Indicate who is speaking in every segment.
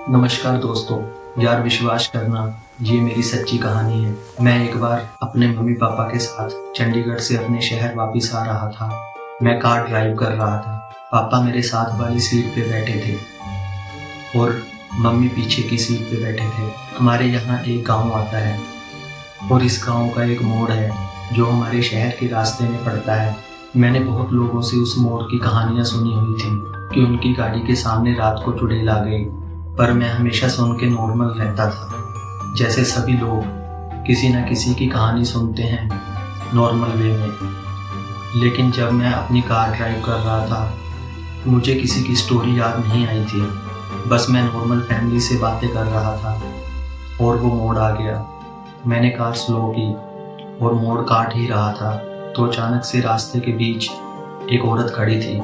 Speaker 1: नमस्कार दोस्तों। यार विश्वास करना, ये मेरी सच्ची कहानी है। मैं एक बार अपने मम्मी पापा के साथ चंडीगढ़ से अपने शहर वापस आ रहा था। मैं कार ड्राइव कर रहा था। पापा मेरे साथ वाली सीट पे बैठे थे और मम्मी पीछे की सीट पे बैठे थे। हमारे यहाँ एक गांव आता है और इस गांव का एक मोड़ है जो हमारे शहर के रास्ते में पड़ता है। मैंने बहुत लोगों से उस मोड़ की कहानियाँ सुनी हुई थी कि उनकी गाड़ी के सामने रात को चुड़ैल आ गई, पर मैं हमेशा सुन के नॉर्मल रहता था। जैसे सभी लोग किसी न किसी की कहानी सुनते हैं नॉर्मल वे में। लेकिन जब मैं अपनी कार ड्राइव कर रहा था मुझे किसी की स्टोरी याद नहीं आई थी। बस मैं नॉर्मल फैमिली से बातें कर रहा था और वो मोड़ आ गया। मैंने कार स्लो की और मोड़ काट ही रहा था तो अचानक से रास्ते के बीच एक औरत खड़ी थी।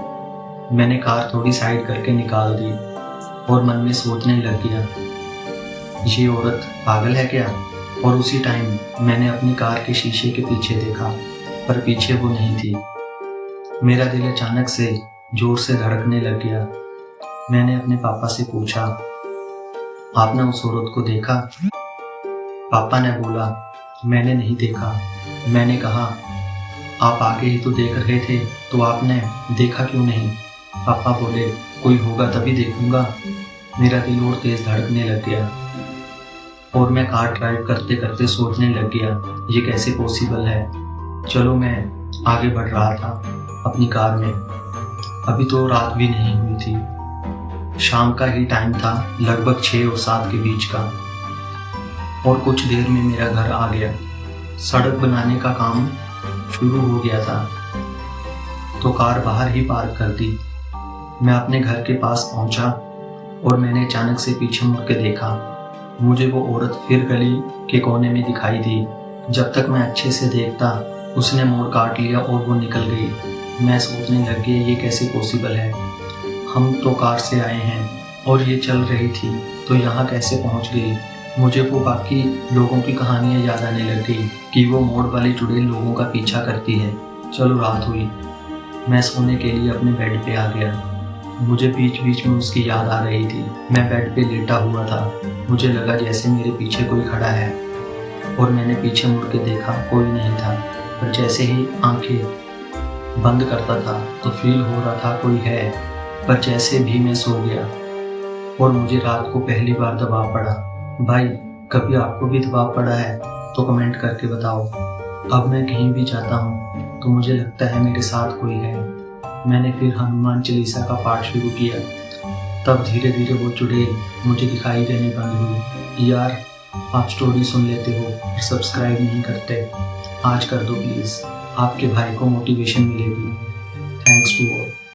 Speaker 1: मैंने कार थोड़ी साइड करके निकाल दी और मन में सोचने लग गया, ये औरत पागल है क्या? और उसी टाइम मैंने अपनी कार के शीशे के पीछे देखा, पर पीछे वो नहीं थी। मेरा दिल अचानक से जोर से धड़कने लग गया। मैंने अपने पापा से पूछा, आपने उस औरत को देखा? पापा ने बोला, मैंने नहीं देखा। मैंने कहा, आप आगे ही तो देख रहे थे, तो आपने देखा क्यों नहीं? पापा बोले, कोई होगा तभी देखूंगा। मेरा दिल और तेज धड़कने लग गया और मैं कार ड्राइव करते करते सोचने लग गया, ये कैसे पॉसिबल है। चलो मैं आगे बढ़ रहा था अपनी कार में। अभी तो रात भी नहीं हुई थी, शाम का ही टाइम था, लगभग 6 और 7 के बीच का। और कुछ देर में मेरा घर आ गया। सड़क बनाने का काम शुरू हो गया था तो कार बाहर ही पार्क कर दी। मैं अपने घर के पास पहुंचा और मैंने अचानक से पीछे मुड़ के देखा। मुझे वो औरत फिर गली के कोने में दिखाई दी। जब तक मैं अच्छे से देखता उसने मोड़ काट लिया और वो निकल गई। मैं सोचने लग गया, ये कैसे पॉसिबल है? हम तो कार से आए हैं और ये चल रही थी तो यहाँ कैसे पहुँच गई? मुझे वो बाकी लोगों की कहानियाँ याद आने लग गई कि वो मोड़ वाली चुड़ैल लोगों का पीछा करती है। चलो रात हुई, मैं सोने के लिए अपने बेड पे आ गया। मुझे बीच बीच में उसकी याद आ रही थी। मैं बेड पे लेटा हुआ था। मुझे लगा जैसे मेरे पीछे कोई खड़ा है और मैंने पीछे मुड़ के देखा, कोई नहीं था। पर जैसे ही आंखें बंद करता था तो फील हो रहा था कोई है। पर जैसे भी मैं सो गया और मुझे रात को पहली बार दबाव पड़ा। भाई, कभी आपको भी दबाव पड़ा है तो कमेंट करके बताओ। अब मैं कहीं भी जाता हूँ तो मुझे लगता है मेरे साथ कोई है। मैंने फिर हनुमान चालीसा का पाठ शुरू किया। तब धीरे धीरे वो चुड़ैल मुझे दिखाई देने बंद हुई। यार, आप स्टोरी सुन लेते हो और सब्सक्राइब नहीं करते, आज कर दो प्लीज़। आपके भाई को मोटिवेशन मिलेगी। Thanks to all.